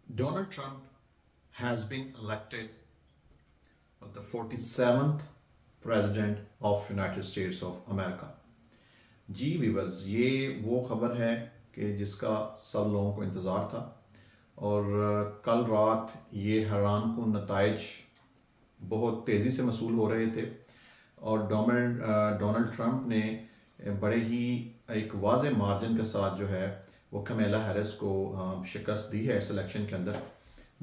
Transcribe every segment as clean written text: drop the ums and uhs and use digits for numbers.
Donald Trump has been elected the 47th president of United States of America। जी viewers, ये वो खबर है कि जिसका सब लोगों को इंतज़ार था और कल रात ये हैरान कुन नताइज बहुत तेज़ी से मसूल हो रहे थे और डोनाल्ड ट्रंप ने बड़े ही एक वाज़े मार्जिन के साथ जो है वो कमेला हैरिस को शिकस्त दी है इस इलेक्शन के अंदर।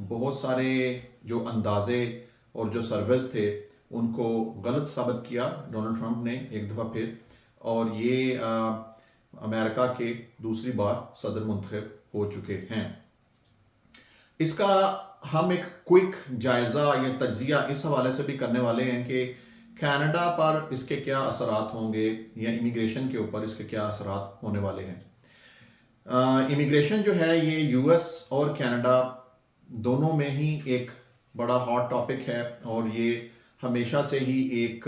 बहुत सारे जो अंदाजे और जो सर्वेस थे उनको गलत साबित किया डोनाल्ड ट्रंप ने एक दफ़ा फिर, और ये अमेरिका के दूसरी बार सदर मुंतखब हो चुके हैं। इसका हम एक क्विक जायज़ा या तज्जिया इस हवाले से भी करने वाले हैं कि कनाडा पर इसके क्या असरात होंगे या इमिग्रेशन के ऊपर इसके क्या असरात होने वाले हैं। इमिग्रेशन जो है ये यूएस और कनाडा दोनों में ही एक बड़ा हॉट टॉपिक है और ये हमेशा से ही एक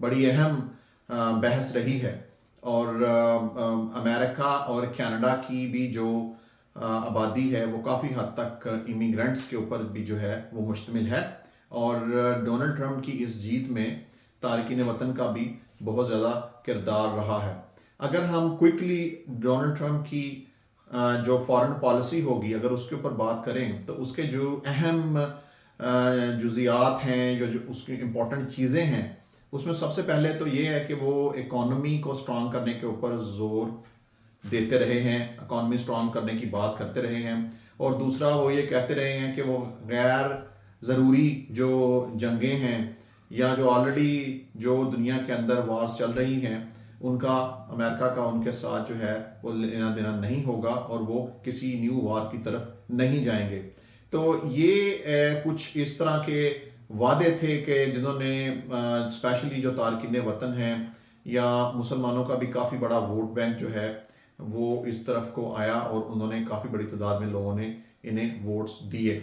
बड़ी अहम बहस रही है। और अमेरिका और कनाडा की भी जो आबादी है वो काफ़ी हद तक इमिग्रेंट्स के ऊपर भी जो है वो मुश्तमिल है, और डोनाल्ड ट्रंप की इस जीत में तारकीन वतन का भी बहुत ज़्यादा किरदार रहा है। अगर हम क्विकली डोनाल्ड ट्रंप की जो फॉरेन पॉलिसी होगी अगर उसके ऊपर बात करें तो उसके जो अहम जुजियात हैं, जो उसकी इम्पोर्टेंट चीज़ें हैं, उसमें सबसे पहले तो ये है कि वो इकॉनमी को स्ट्रॉन्ग करने के ऊपर ज़ोर देते रहे हैं, इकॉनमी स्ट्रॉन्ग करने की बात करते रहे हैं। और दूसरा वो ये कहते रहे हैं कि वो गैर ज़रूरी जो जंगें हैं या जो ऑलरेडी जो दुनिया के अंदर वार्स चल रही हैं उनका अमेरिका का उनके साथ जो है वो लेना देना नहीं होगा और वो किसी न्यू वार की तरफ नहीं जाएंगे। तो ये कुछ इस तरह के वादे थे कि जिन्होंने स्पेशली जो तारकीन वतन हैं या मुसलमानों का भी काफ़ी बड़ा वोट बैंक जो है वो इस तरफ को आया और उन्होंने काफ़ी बड़ी तादाद में लोगों ने इन्हें वोट्स दिए।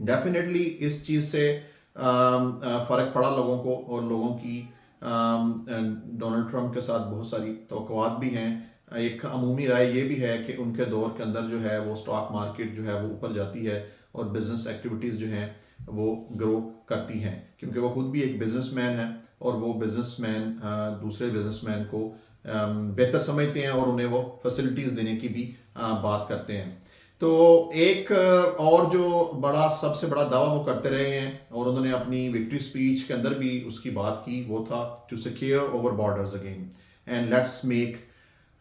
डेफिनेटली इस चीज़ से फ़र्क पड़ा लोगों को, और लोगों की डोनाल्ड ट्रंप के साथ बहुत सारी तवक्कुआत भी हैं। एक अमूमी राय ये भी है कि उनके दौर के अंदर जो है वो स्टॉक मार्केट जो है वो ऊपर जाती है और बिजनेस एक्टिविटीज़ जो हैं वो ग्रो करती हैं, क्योंकि वो खुद भी एक बिजनेसमैन है और वो बिजनेसमैन दूसरे बिजनेसमैन को बेहतर समझते हैं और उन्हें वो फैसिलिटीज़ देने की भी बात करते हैं। तो एक और जो बड़ा सबसे बड़ा दावा वो करते रहे हैं और उन्होंने अपनी विक्ट्री स्पीच के अंदर भी उसकी बात की, वो था to secure our borders again and let's make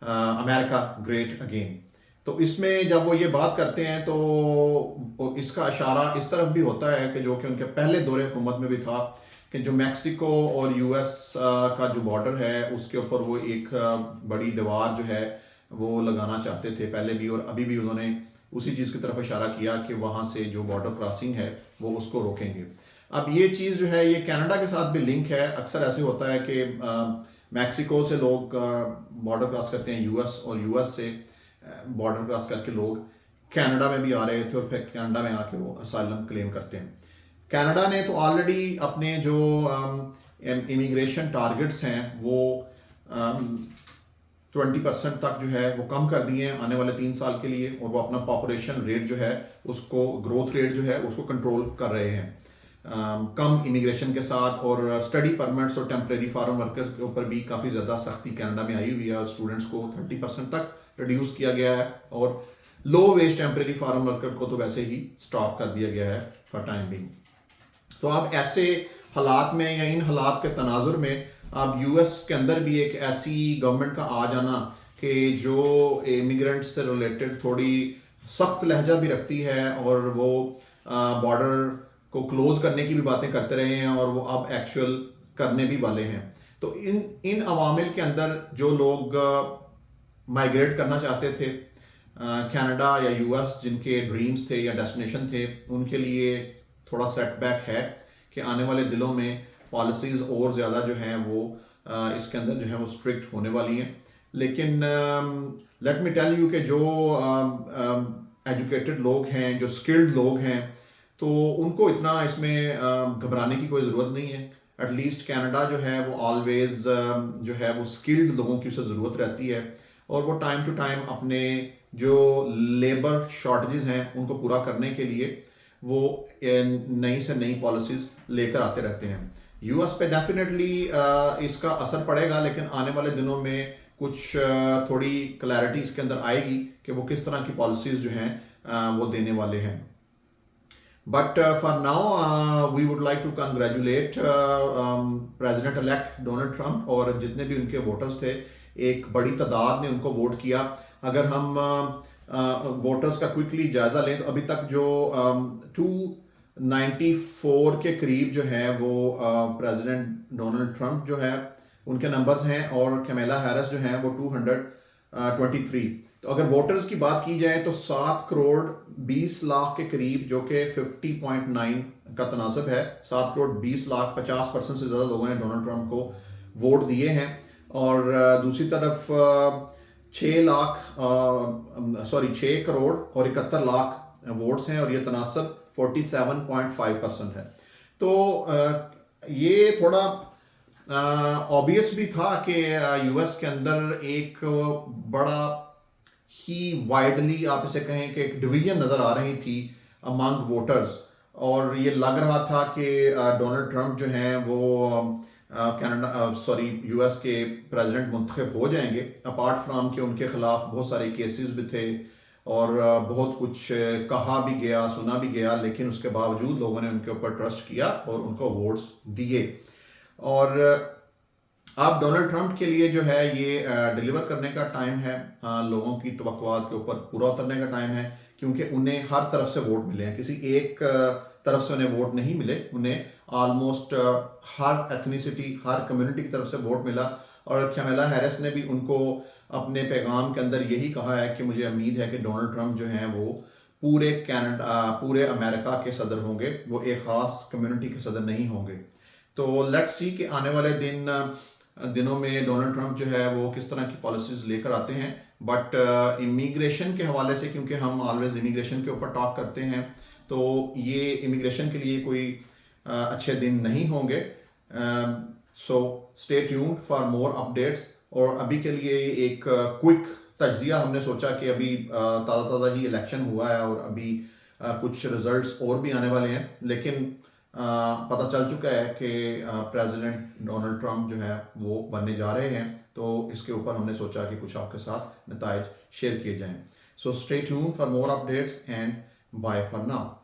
America great again. तो इसमें जब वो ये बात करते हैं तो इसका इशारा इस तरफ भी होता है कि जो कि उनके पहले दौरे हुकूमत में भी था कि जो मैक्सिको और यूएस का जो बॉर्डर है उसके ऊपर वो एक बड़ी दीवार जो है वो लगाना चाहते थे पहले भी, और अभी भी उन्होंने उसी चीज़ की तरफ इशारा किया कि वहाँ से जो बॉर्डर क्रॉसिंग है वो उसको रोकेंगे। अब ये चीज़ जो है ये कनाडा के साथ भी लिंक है। अक्सर ऐसे होता है कि मैक्सिको से लोग बॉर्डर क्रॉस करते हैं यूएस, और यूएस से बॉर्डर क्रॉस करके लोग कनाडा में भी आ रहे थे और फिर कनाडा में आके वो असाइलम क्लेम करते हैं। कनाडा ने तो ऑलरेडी अपने जो इमिग्रेशन टारगेट्स हैं वो 20% तक जो है वो कम कर दिए हैं आने वाले 3 साल के लिए, और वो अपना पॉपुलेशन रेट जो है उसको ग्रोथ रेट जो है उसको कंट्रोल कर रहे हैं कम इमिग्रेशन के साथ। और स्टडी परमिट्स और टेम्परेरी फॉरेन वर्कर्स के ऊपर भी काफ़ी ज़्यादा सख्ती कनाडा में आई हुई है, स्टूडेंट्स को 30% तक रिड्यूस किया गया है, और लो वेज टेम्परेरी फॉरेन वर्कर को तो वैसे ही स्टॉप कर दिया गया है फॉर टाइम बिंग। तो अब ऐसे हालात में या इन हालात के तनाजुर में अब यूएस के अंदर भी एक ऐसी गवर्नमेंट का आ जाना कि जो इमिग्रेंट से रिलेटेड थोड़ी सख्त लहजा भी रखती है और वो बॉर्डर को क्लोज करने की भी बातें करते रहे हैं और वो अब एक्चुअल करने भी वाले हैं। तो इन अवामिल के अंदर जो लोग माइग्रेट करना चाहते थे कनाडा या यूएस, जिनके ड्रीम्स थे या डेस्टिनेशन थे, उनके लिए थोड़ा सेटबैक है कि आने वाले दिनों में पॉलिसीज़ और ज़्यादा जो हैं वो इसके अंदर जो है वो स्ट्रिक्ट होने वाली हैं। लेकिन लेट मी टेल यू कि जो एजुकेटेड लोग हैं, जो स्किल्ड लोग हैं, तो उनको इतना इसमें घबराने की कोई ज़रूरत नहीं है। एटलीस्ट कनाडा जो है वो ऑलवेज जो है वो स्किल्ड लोगों की उसे ज़रूरत रहती है और वो टाइम टू टाइम अपने जो लेबर शॉर्टेजेस हैं उनको पूरा करने के लिए वो नई से नई पॉलिसीज लेकर आते रहते हैं। यूएस पे डेफिनेटली इसका असर पड़ेगा, लेकिन आने वाले दिनों में कुछ थोड़ी क्लैरिटी इसके अंदर आएगी कि वो किस तरह की पॉलिसीज जो हैं वो देने वाले हैं। But for now, we would like to congratulate president elect Donald Trump और जितने भी उनके वोटर्स थे, एक बड़ी तादाद ने उनको वोट किया। अगर हम वोटर्स का क्विकली जायजा लें तो अभी तक जो 294 के करीब जो है वो प्रेसिडेंट डोनाल्ड ट्रंप जो है उनके नंबर्स हैं, और कैमेला हैरिस जो हैं वो 223। तो अगर वोटर्स की बात की जाए तो 7 करोड़ 20 लाख के करीब, जो कि 50.9 का तनासब है, 7 करोड़ 20 लाख 50% से ज़्यादा लोगों ने डोनाल्ड ट्रंप को वोट दिए हैं। और दूसरी तरफ 6 करोड़ और 71 लाख वोट्स हैं, और ये तनासब 47.5% है। तो ये थोड़ा ऑब्वियस भी था कि यूएस के अंदर एक बड़ा ही वाइडली, आप इसे कहें कि एक डिवीजन नज़र आ रही थी अमंग वोटर्स, और ये लग रहा था कि डोनाल्ड ट्रंप जो हैं वो यूएस के प्रेसिडेंट मुंतखब हो जाएंगे, अपार्ट फ्राम कि उनके खिलाफ बहुत सारे केसेस भी थे और बहुत कुछ कहा भी गया, सुना भी गया, लेकिन उसके बावजूद लोगों ने उनके ऊपर ट्रस्ट किया और उनको वोट्स दिए। और अब डोनाल्ड ट्रंप के लिए जो है ये डिलीवर करने का टाइम है, लोगों की तवक्कुआत के ऊपर पूरा उतरने का टाइम है, क्योंकि उन्हें हर तरफ से वोट मिले हैं, किसी एक तरफ से उन्हें वोट नहीं मिले, उन्हें ऑलमोस्ट हर एथनिसिटी, हर कम्युनिटी की तरफ से वोट मिला। और कैमेला हैरिस ने भी उनको अपने पैगाम के अंदर यही कहा है कि मुझे उम्मीद है कि डोनाल्ड ट्रंप जो हैं वो पूरे पूरे अमेरिका के सदर होंगे, वो एक ख़ास कम्युनिटी के सदर नहीं होंगे। तो लेट्स सी कि आने वाले दिनों में डोनाल्ड ट्रंप जो है वो किस तरह की पॉलिसीज लेकर आते हैं। बट इमिग्रेशन के हवाले से, क्योंकि हम ऑलवेज इमिग्रेशन के ऊपर टॉक करते हैं, तो ये इमिग्रेशन के लिए कोई अच्छे दिन नहीं होंगे। सो stay tuned for more updates. और अभी के लिए एक क्विक तज्जिया हमने सोचा कि अभी ताज़ा ही इलेक्शन हुआ है और अभी कुछ रिजल्ट्स और भी आने वाले हैं, लेकिन पता चल चुका है कि प्रेसिडेंट डोनाल्ड ट्रंप जो है वो बनने जा रहे हैं। तो इसके ऊपर हमने सोचा कि कुछ आपके साथ नताइज शेयर किए जाएं। So stay tuned for more updates and bye for now.